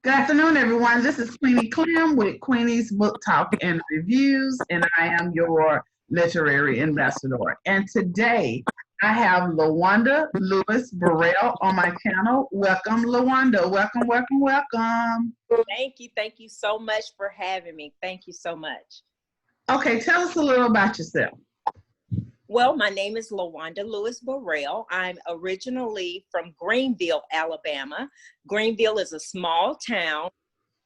Good afternoon, everyone. This is Queenie Clem with Queenie's Book Talk and Reviews, and I am your literary ambassador. And today I have Lawanda Lewis Burrell on my channel. Welcome, Lawanda. Welcome, welcome, welcome. Thank you. Thank you so much for having me. Thank you so much. Okay, tell us a little about yourself. Well, my name is Lawanda Lewis Burrell. I'm originally from Greenville, Alabama. Greenville is a small town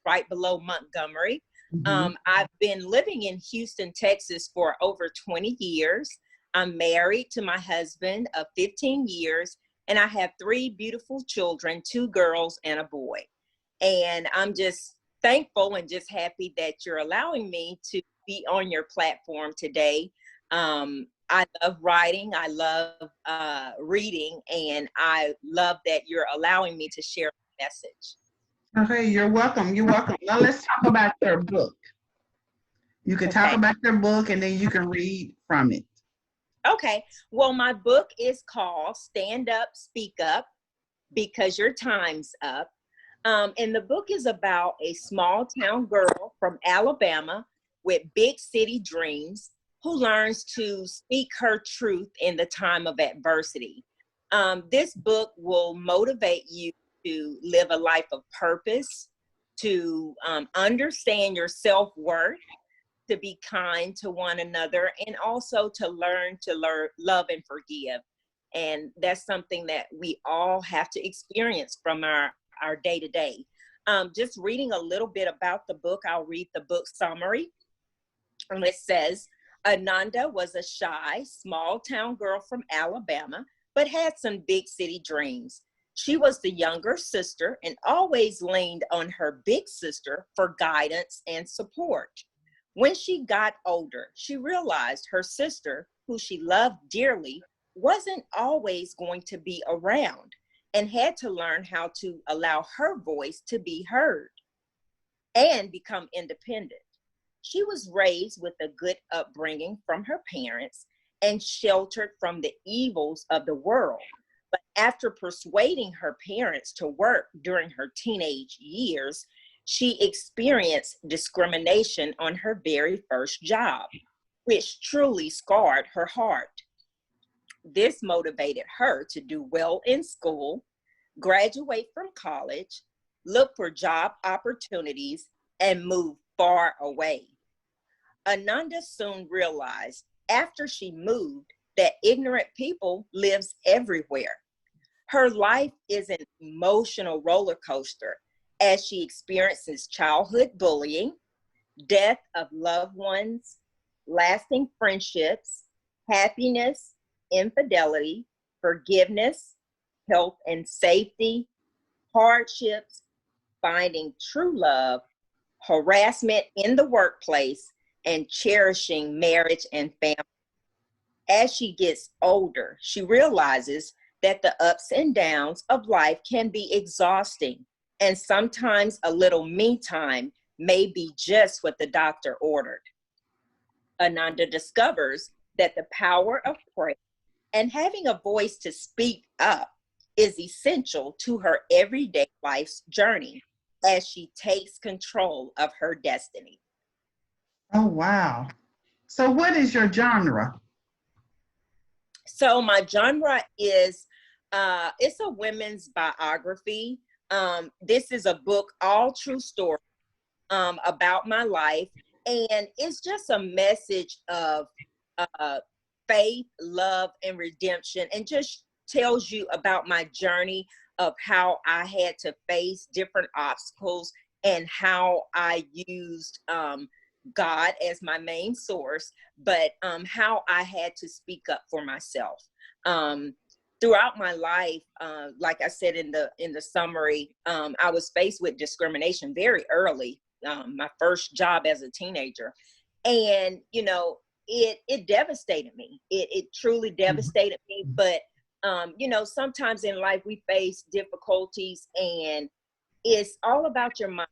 right below Montgomery. Mhm. I've been living in Houston, Texas for over 20 years. I'm married to my husband of 15 years, and I have three beautiful children, two girls and a boy. And I'm just thankful and just happy that you're allowing me to be on your platform today. I love writing, I love reading, and I love that you're allowing me to share a message. Okay, you're welcome. You're welcome. Now let's talk about your book. You can talk Okay. about your book and then you can read from it. Okay. Well, my book is called Stand Up, Speak Up Because Your Time's Up. And the book is about a small town girl from Alabama with big city dreams who learns to speak her truth in the time of adversity. This book will motivate you to live a life of purpose, to understand your self-worth, to be kind to one another, and also to learn, love, and forgive. And that's something that we all have to experience from our day to day. Just reading a little bit about the book, I'll read the book summary. And it says, Ananda was a shy, small town girl from Alabama, but had some big city dreams. She was the younger sister and always leaned on her big sister for guidance and support. When she got older, she realized her sister, who she loved dearly, wasn't always going to be around and had to learn how to allow her voice to be heard and become independent. She was raised with a good upbringing from her parents and sheltered from the evils of the world. But after persuading her parents to work during her teenage years, she experienced discrimination on her very first job, which truly scarred her heart. This motivated her to do well in school, graduate from college, look for job opportunities, and move far away. Ananda soon realized after she moved that ignorant people lives everywhere. Her life is an emotional roller coaster as she experiences childhood bullying, death of loved ones, lasting friendships, happiness, infidelity, forgiveness, health and safety, hardships, finding true love, harassment in the workplace, and cherishing marriage and family. As she gets older, she realizes that the ups and downs of life can be exhausting, and sometimes a little me time may be just what the doctor ordered. Ananda discovers that the power of prayer and having a voice to speak up is essential to her everyday life's journey as she takes control of her destiny. Oh, wow. So, what is your genre? So my genre is it's a women's biography. This is a book, all true story about my life, and it's just a message of uh, faith, love, and redemption, and just tells you about my journey of how I had to face different obstacles and how I used God as my main source, but how I had to speak up for myself. Um, Throughout my life, like I said in the summary, I was faced with discrimination very early. My first job as a teenager, and it devastated me. It truly devastated me. But sometimes in life we face difficulties, and it's all about your mind.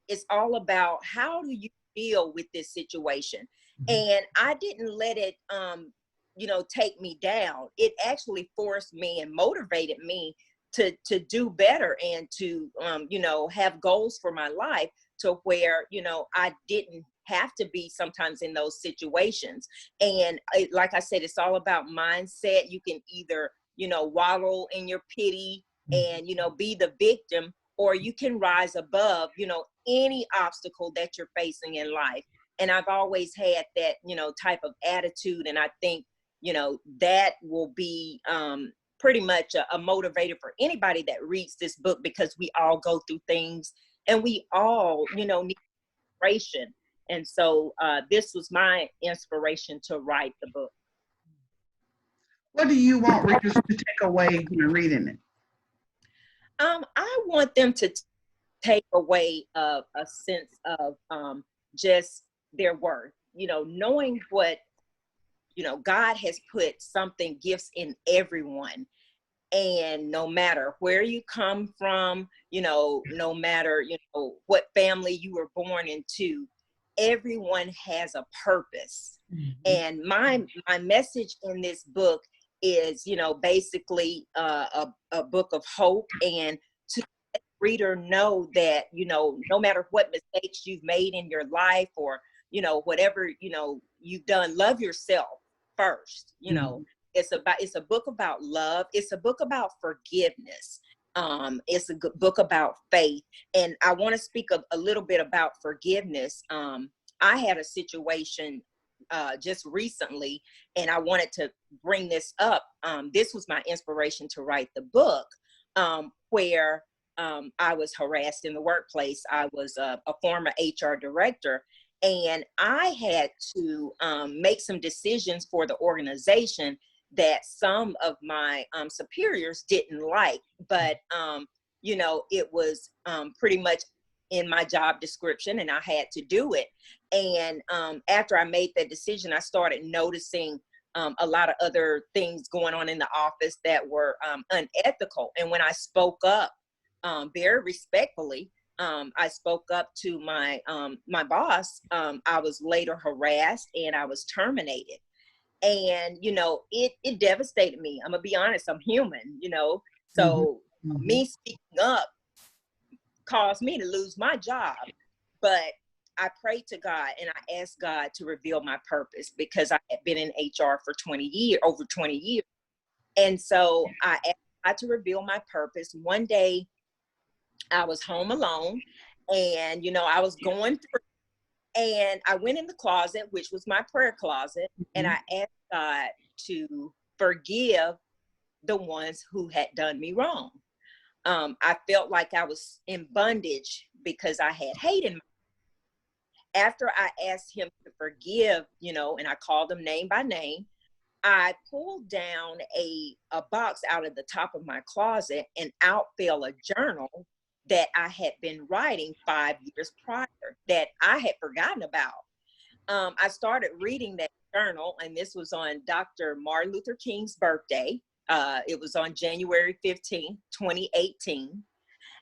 It's all about how do you deal with this situation. And I didn't let it take me down. It actually forced me and motivated me to do better and to, have goals for my life to where, I didn't have to be sometimes in those situations. And like I said, it's all about mindset. You can either, wallow in your pity and, be the victim, or you can rise above, any obstacle that you're facing in life. And I've always had that, type of attitude. And I think, that will be pretty much a motivator for anybody that reads this book, because we all go through things and we all, need inspiration. And so this was my inspiration to write the book. What do you want readers to take away when reading it? I want them to take away a sense of just their worth, knowing what, God has put gifts in everyone. And no matter where you come from, no matter, what family you were born into, everyone has a purpose. Mm-hmm. And my message in this book is, basically a book of hope, and to let the reader know that, no matter what mistakes you've made in your life, or, whatever, you've done, love yourself first. Mm-hmm. It's a book about love. It's a book about forgiveness. It's a book about faith. And I want to speak a little bit about forgiveness. I had a situation just recently, and I wanted to bring this up. This was my inspiration to write the book, where I was harassed in the workplace. I was a former HR director, and I had to make some decisions for the organization that some of my superiors didn't like, but it was pretty much in my job description, and I had to do it. And after I made that decision, I started noticing a lot of other things going on in the office that were unethical. And when I spoke up very respectfully, I spoke up to my boss. I was later harassed and I was terminated. And, it devastated me. I'm gonna be honest, I'm human, so mm-hmm. Me speaking up caused me to lose my job. But I prayed to God and I asked God to reveal my purpose, because I had been in HR for over 20 years. And so I asked God to reveal my purpose. One day I was home alone, and, I was going through, and I went in the closet, which was my prayer closet, mm-hmm. and I asked God to forgive the ones who had done me wrong. I felt like I was in bondage because I had hate in my life. After I asked him to forgive, and I called them name by name, I pulled down a box out of the top of my closet, and out fell a journal that I had been writing 5 years prior that I had forgotten about. I started reading that journal, and this was on Dr. Martin Luther King's birthday. It was on January 15, 2018.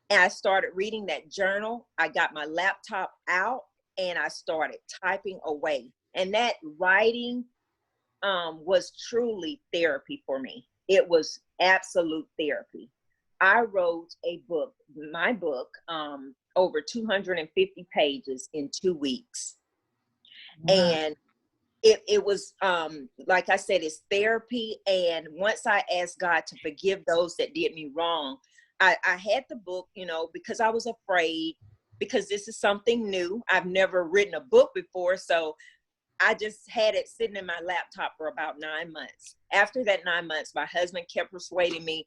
And I started reading that journal. I got my laptop out and I started typing away. And that writing was truly therapy for me. It was absolute therapy. I wrote my book, over 250 pages in 2 weeks. Wow. And it was, like I said, it's therapy. And once I asked God to forgive those that did me wrong, I had the book, because I was afraid, because this is something new. I've never written a book before. So I just had it sitting in my laptop for about 9 months. After that 9 months, my husband kept persuading me,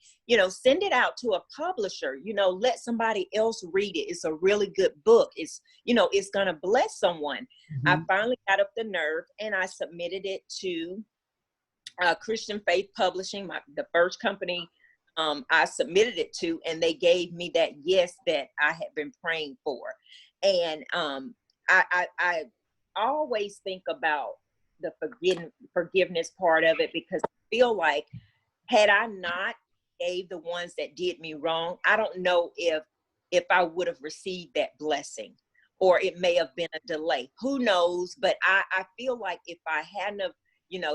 send it out to a publisher, let somebody else read it. It's a really good book. It's, it's going to bless someone. Mm-hmm. I finally got up the nerve and I submitted it to Christian Faith Publishing, the first company I submitted it to, and they gave me that yes that I had been praying for. And I always think about the forgiveness part of it, because I feel like had I not gave the ones that did me wrong, I don't know if I would have received that blessing, or it may have been a delay. Who knows? But I feel like if I hadn't have,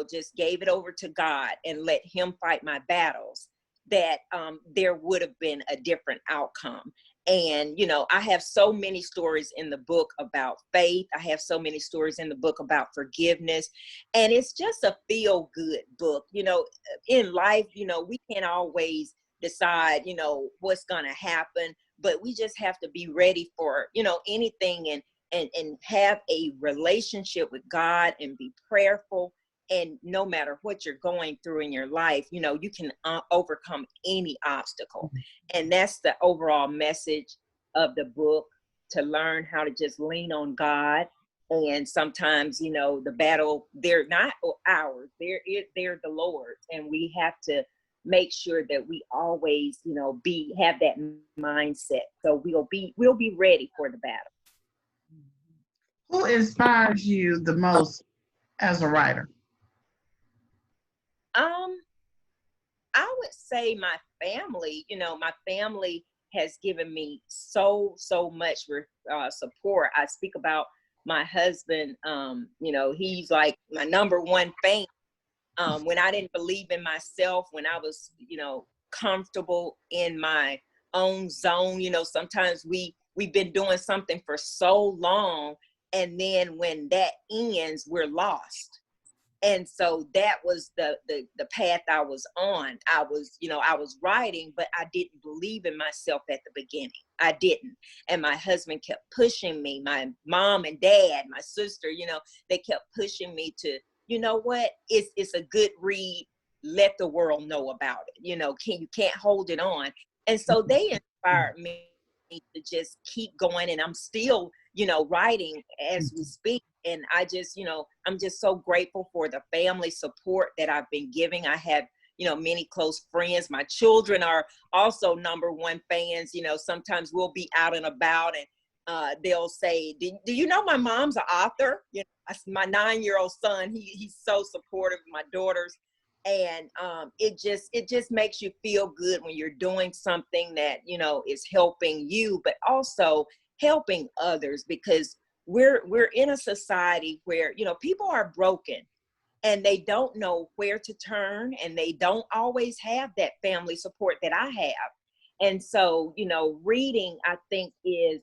just gave it over to God and let him fight my battles, that there would have been a different outcome. And, you know, I have so many stories in the book about faith. I have so many stories in the book about forgiveness. And it's just a feel good book. You know, in life, you know, we can't always decide, you know, what's going to happen, but we just have to be ready for, you know, anything, and have a relationship with God and be prayerful. And no matter what you're going through in your life, you know, you can overcome any obstacle. And that's the overall message of the book, to learn how to just lean on God. And sometimes, you know, the battle, they're not ours, they're the Lord's. And we have to make sure that we always, you know, have that mindset. So we'll be ready for the battle. Who inspires you the most as a writer? I would say my family. You know, my family has given me so much support. I speak about my husband. You know, he's like my number one fan. When I didn't believe in myself, when I was, you know, comfortable in my own zone, you know, sometimes we've been doing something for so long, and then when that ends, we're lost. And so that was the path I was on. I was writing, but I didn't believe in myself at the beginning. I didn't. And my husband kept pushing me. My mom and dad, my sister, you know, they kept pushing me to, you know what, it's a good read. Let the world know about it. You know, you can't hold it on. And so they inspired me to just keep going. And I'm still, you know, writing as we speak. And I just, you know, I'm just so grateful for the family support that I've been giving. I have, you know, many close friends. My children are also number one fans. You know, sometimes we'll be out and about, and they'll say, do you know my mom's an author? You know, my 9-year-old son, he's so supportive of my daughters. And it just makes you feel good when you're doing something that, you know, is helping you, but also helping others, because we're in a society where, you know, people are broken and they don't know where to turn, and they don't always have that family support that I have. And so, you know, reading, I think, is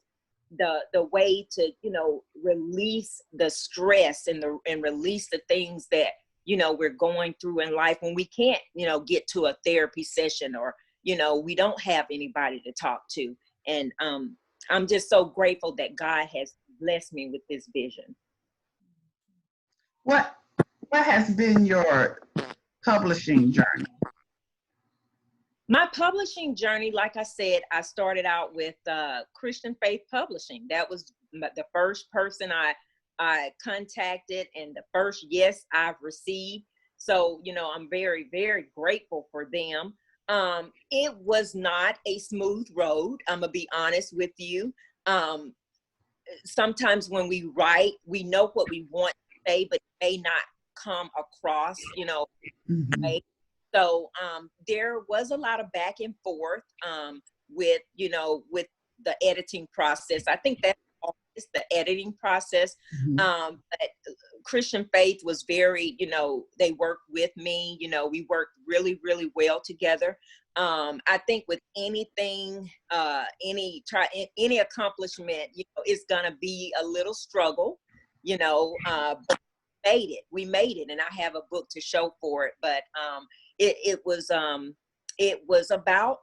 the way to, you know, release the stress and release the things that, you know, we're going through in life when we can't, you know, get to a therapy session, or, you know, we don't have anybody to talk to. And I'm just so grateful that God has blessed me with this vision. What has been your publishing journey? My publishing journey, like I said, I started out with Christian Faith Publishing. That was the first person I contacted, and the first yes I've received. So, you know, I'm very, very grateful for them. It was not a smooth road. I'm gonna be honest with you. Sometimes when we write, we know what we want to say, but it may not come across, you know, right? So there was a lot of back and forth with, you know, with the editing process. I think that's it's the editing process. But Christian Faith was very, you know, they worked with me. You know, we worked really, really well together. I think with anything, any accomplishment, you know, it's gonna be a little struggle, you know, but we made it, and I have a book to show for it. But it was about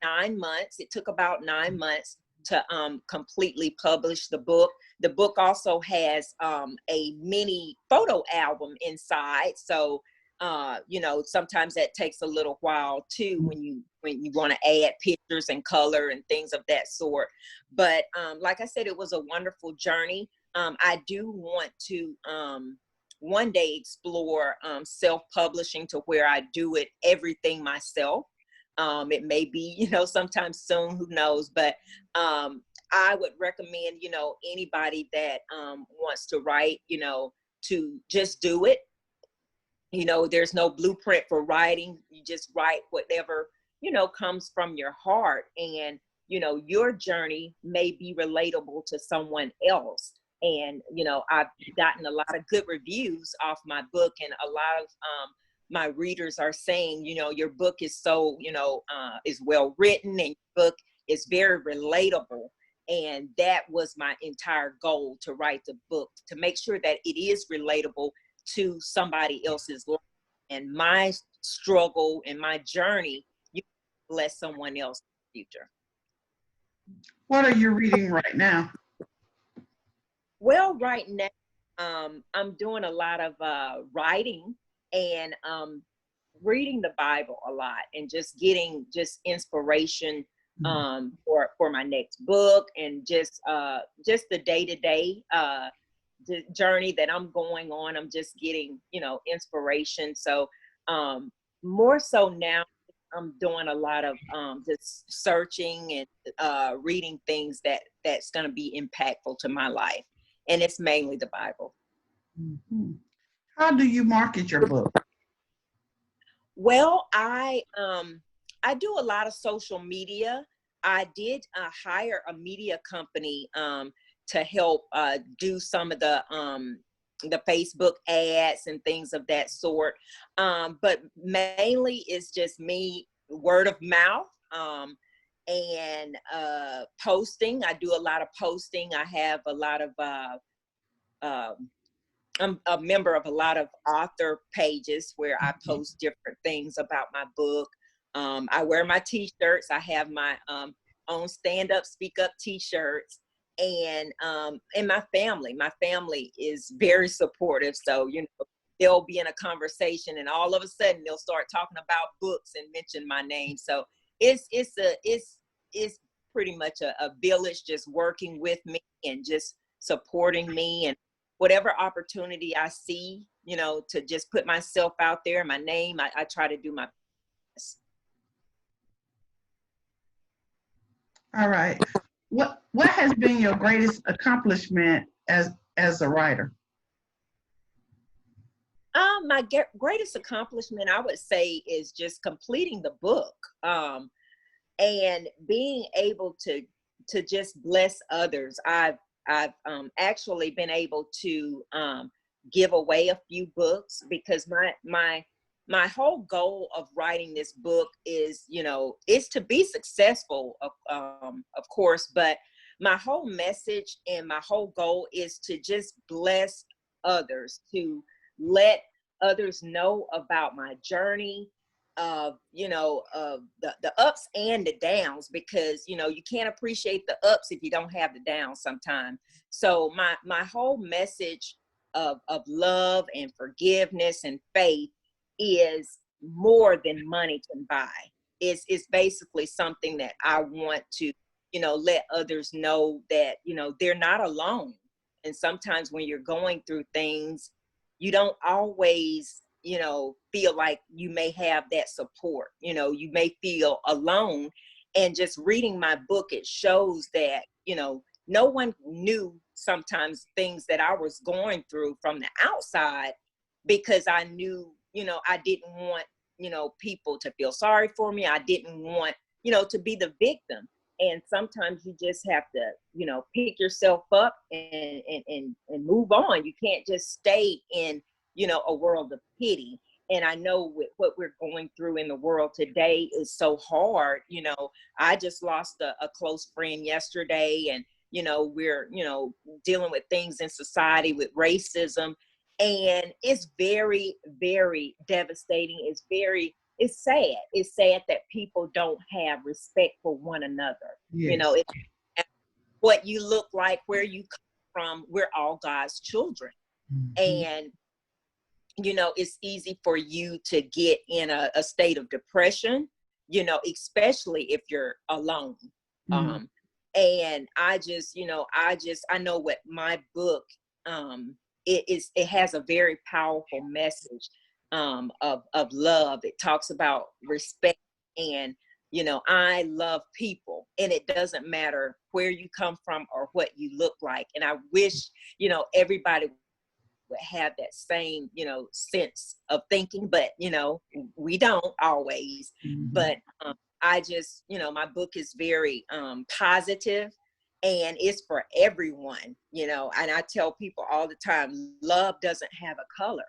9 months. It took about 9 months to completely publish the book. The book also has a mini photo album inside. So you know, sometimes that takes a little while too, when you want to add pictures and color and things of that sort. But like I said, it was a wonderful journey. I do want to one day explore self-publishing, to where I do it everything myself. It may be, you know, sometime soon, who knows, but I would recommend, you know, anybody that wants to write, you know, to just do it. You know, there's no blueprint for writing. You just write whatever, you know, comes from your heart. And, you know, your journey may be relatable to someone else. And, you know, I've gotten a lot of good reviews off my book, and a lot of my readers are saying, your book is so, is well written, and your book is very relatable. And that was my entire goal, to write the book, to make sure that it is relatable to somebody else's life. And my struggle and my journey, you bless someone else in the future. What are you reading right now? Well, right now, I'm doing a lot of writing, and reading the Bible a lot, and just getting inspiration for my next book, and just the day-to-day the journey that I'm going on. I'm just getting inspiration. So more so now, I'm doing a lot of just searching and reading things that's going to be impactful to my life, and it's mainly the Bible. Mm-hmm. How do you market your book? Well, I do a lot of social media. I did hire a media company to help do some of the Facebook ads and things of that sort. But mainly it's just me, word of mouth, and posting. I do a lot of posting. I have a lot of I'm a member of a lot of author pages where I post different things about my book. I wear my t-shirts. I have my own stand up, speak up t-shirts. And my family is very supportive. So, they'll be in a conversation, and all of a sudden they'll start talking about books and mention my name. So it's pretty much a village just working with me and just supporting me, and whatever opportunity I see, to just put myself out there, my name, I try to do my best. All right. What has been your greatest accomplishment as a writer? My greatest accomplishment, I would say, is just completing the book, and being able to just bless others. I've actually been able to give away a few books, because my whole goal of writing this book is to be successful, of course, but my whole message and my whole goal is to just bless others, to let others know about my journey of of the ups and the downs, because you can't appreciate the ups if you don't have the downs sometimes. So my whole message of love and forgiveness and faith is more than money can buy. It's basically something that I want to let others know that they're not alone. And sometimes when you're going through things, you don't always feel like you may have that support. You may feel alone. And just reading my book, it shows that no one knew sometimes things that I was going through from the outside, because I knew I didn't want people to feel sorry for me. I didn't want to be the victim. And sometimes you just have to pick yourself up and move on. You can't just stay in a world of pity. And I know with what we're going through in the world today is so hard. I just lost a close friend yesterday, and we're dealing with things in society with racism, and it's very, very devastating. It's sad. It's sad that people don't have respect for one another. Yes. It's what you look like, where you come from. We're all God's children. Mm-hmm. And it's easy for you to get in a state of depression, especially if you're alone. Mm-hmm. And I know what my book, it has a very powerful message of love. It talks about respect, and I love people, and it doesn't matter where you come from or what you look like. And I wish everybody would have that same sense of thinking, but we don't always. Mm-hmm. But I just my book is very positive, and it's for everyone. And I tell people all the time, love doesn't have a color.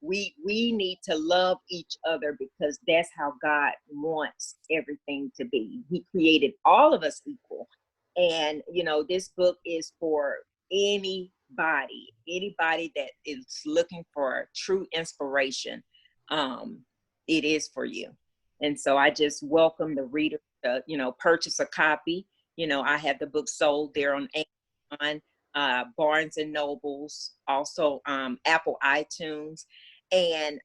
we need to love each other because that's how God wants everything to be. He created all of us equal. And, you know, this book is for anybody that is looking for true inspiration. It is for you. And so I just welcome the reader to, you know, purchase a copy. You know, I have the book sold there on Amazon, Barnes and Nobles, also Apple iTunes. And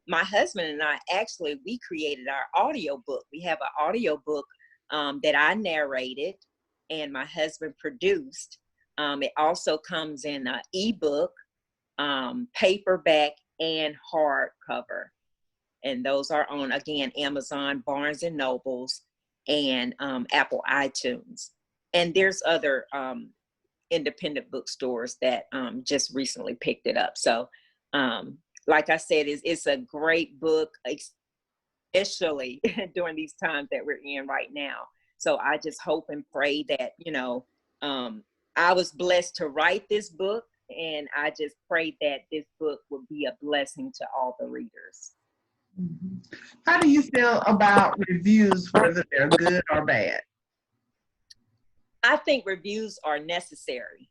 my husband and I, actually, we created our audio book. We have an audio book that I narrated and my husband produced. It also comes in an ebook, paperback, and hardcover. And those are on, again, Amazon, Barnes and Nobles, and Apple iTunes. And there's other independent bookstores that just recently picked it up. So, like I said, it's a great book, especially during these times that we're in right now. So I just hope and pray that, you know, I was blessed to write this book, and I just pray that this book will be a blessing to all the readers. How do you feel about reviews, whether they're good or bad? I think reviews are necessary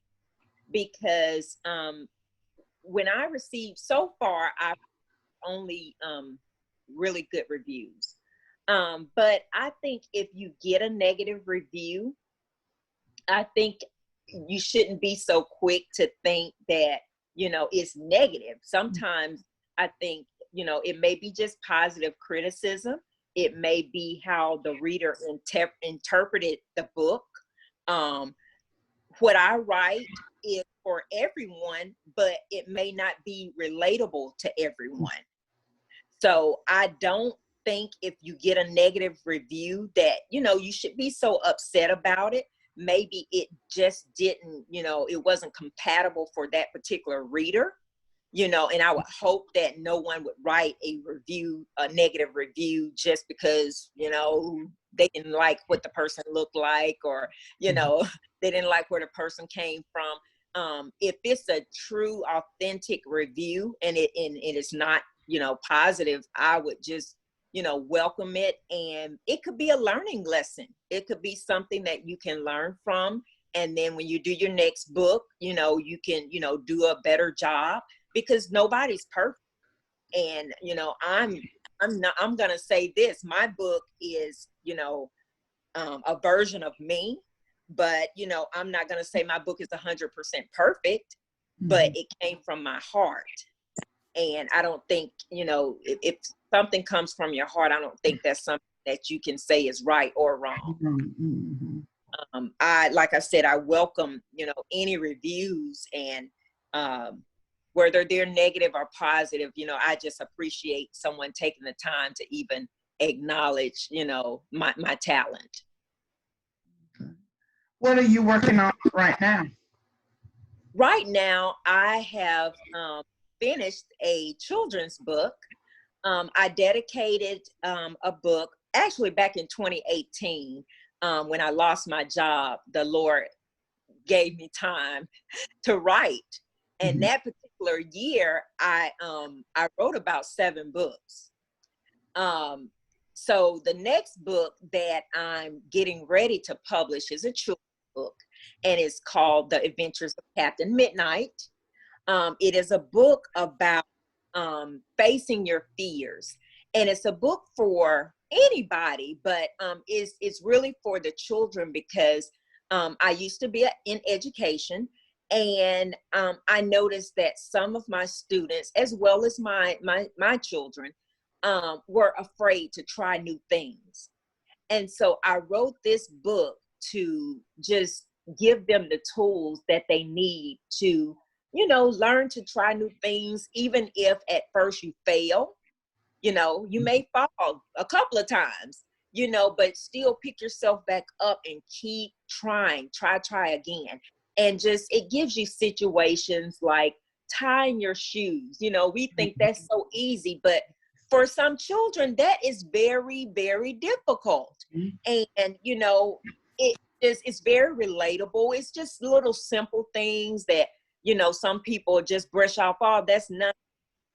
because when I received, so far, I've only really good reviews. But I think if you get a negative review, I think you shouldn't be so quick to think that, you know, it's negative. Sometimes I think, you know, it may be just positive criticism. It may be how the reader interpreted the book. What I write is for everyone, but it may not be relatable to everyone. So I don't think if you get a negative review that, you know, you should be so upset about it. Maybe it just didn't, you know, it wasn't compatible for that particular reader, you know, and I would hope that no one would write a negative review just because, you know, they didn't like what the person looked like, or, you know, they didn't like where the person came from. If it's a true, authentic review and it is not, you know, positive, I would just, you know, welcome it. And it could be a learning lesson. It could be something that you can learn from. And then when you do your next book, you know, you can, you know, do a better job, because nobody's perfect. And, you know, I'm going to say this, my book is, you know, a version of me, but, you know, I'm not going to say my book is 100% perfect, but it came from my heart. And I don't think, you know, if something comes from your heart, I don't think that's something that you can say is right or wrong. Like I said, I welcome, you know, any reviews, and whether they're negative or positive, you know, I just appreciate someone taking the time to even acknowledge, you know, my talent. What are you working on right now? Right now, I have finished a children's book. I dedicated a book, actually back in 2018, when I lost my job. The Lord gave me time to write. And that particular year, I wrote about 7 books. So the next book that I'm getting ready to publish is a children's book, and it's called The Adventures of Captain Midnight. It is a book about facing your fears, and it's a book for anybody, but it's really for the children, because I used to be in education, and I noticed that some of my students, as well as my children, were afraid to try new things. And so I wrote this book to just give them the tools that they need to, you know, learn to try new things. Even if at first you fail, you know, you may fall a couple of times, you know, but still pick yourself back up and keep trying, try again. And just, it gives you situations like tying your shoes. You know, we think that's so easy, but for some children, that is very, very difficult. And, you know, it's very relatable. It's just little simple things that, you know, some people just brush off, oh, that's nothing.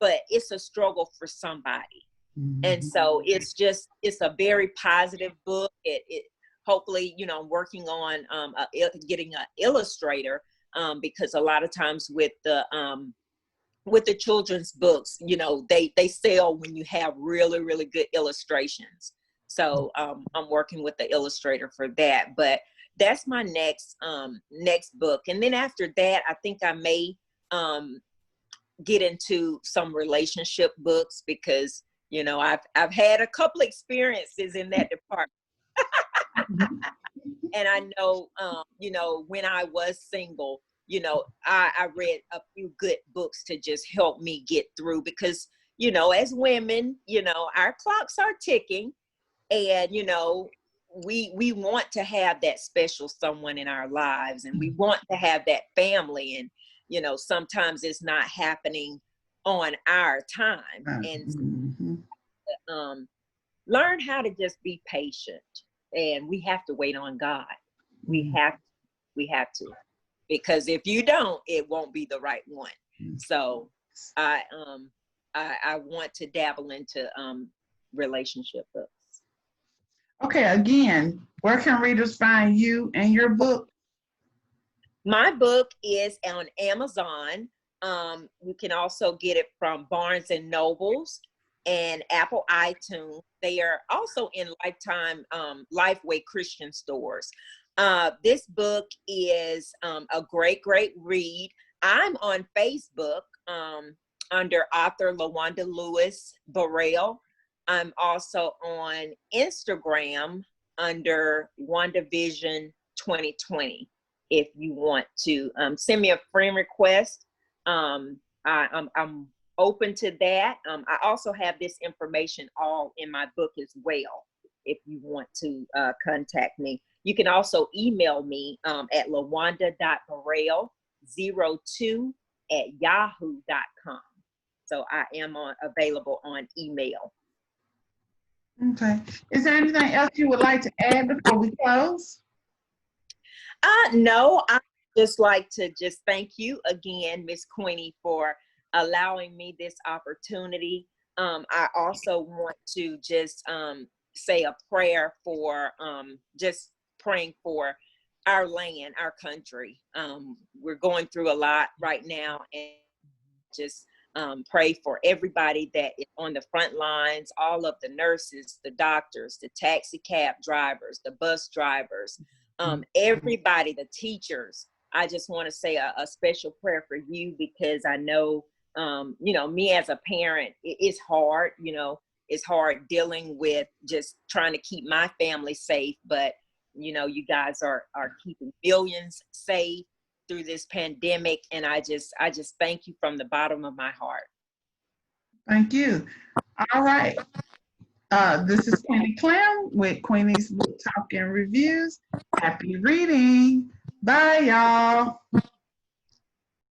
but it's a struggle for somebody. Mm-hmm. And so it's a very positive book. It hopefully, you know, I'm working on getting an illustrator, because a lot of times with the children's books, you know, they sell when you have really, really good illustrations. So I'm working with the illustrator for that. But that's my next book. And then after that, I think I may get into some relationship books, because, you know, I've had a couple experiences in that department. And I know, you know, when I was single, you know, I read a few good books to just help me get through, because, you know, as women, you know, our clocks are ticking, and, you know, we want to have that special someone in our lives, and we want to have that family. And, you know, sometimes it's not happening on our time. And learn how to just be patient, and we have to wait on God. We have to, because if you don't, it won't be the right one. So I want to dabble into relationship books. Okay, again, where can readers find you and your book? My book is on Amazon. You can also get it from Barnes and Nobles and Apple iTunes. They are also in Lifetime, Lifeway Christian stores. This book is a great read. I'm on Facebook under author Lawanda Lewis Burrell. I'm also on Instagram under WandaVision 2020. If you want to send me a friend request, I'm open to that. I also have this information all in my book as well. If you want to contact me, you can also email me at lawanda.burrell02@yahoo.com. So I am available on email. Okay. Is there anything else you would like to add before we close? No, I just like to just thank you again, Miss Queenie, for allowing me this opportunity. I also want to just say a prayer for just praying for our land, our country. We're going through a lot right now, and just pray for everybody that is on the front lines, all of the nurses, the doctors, the taxi cab drivers, the bus drivers, everybody, the teachers. I just want to say a special prayer for you, because I know, you know, me as a parent, it's hard, you know, it's hard dealing with just trying to keep my family safe. But, you know, you guys are keeping billions safe through this pandemic. And I just thank you from the bottom of my heart. Thank you. All right. This is Queenie Clem with Queenie's Book Talk and Reviews. Happy reading. Bye, y'all.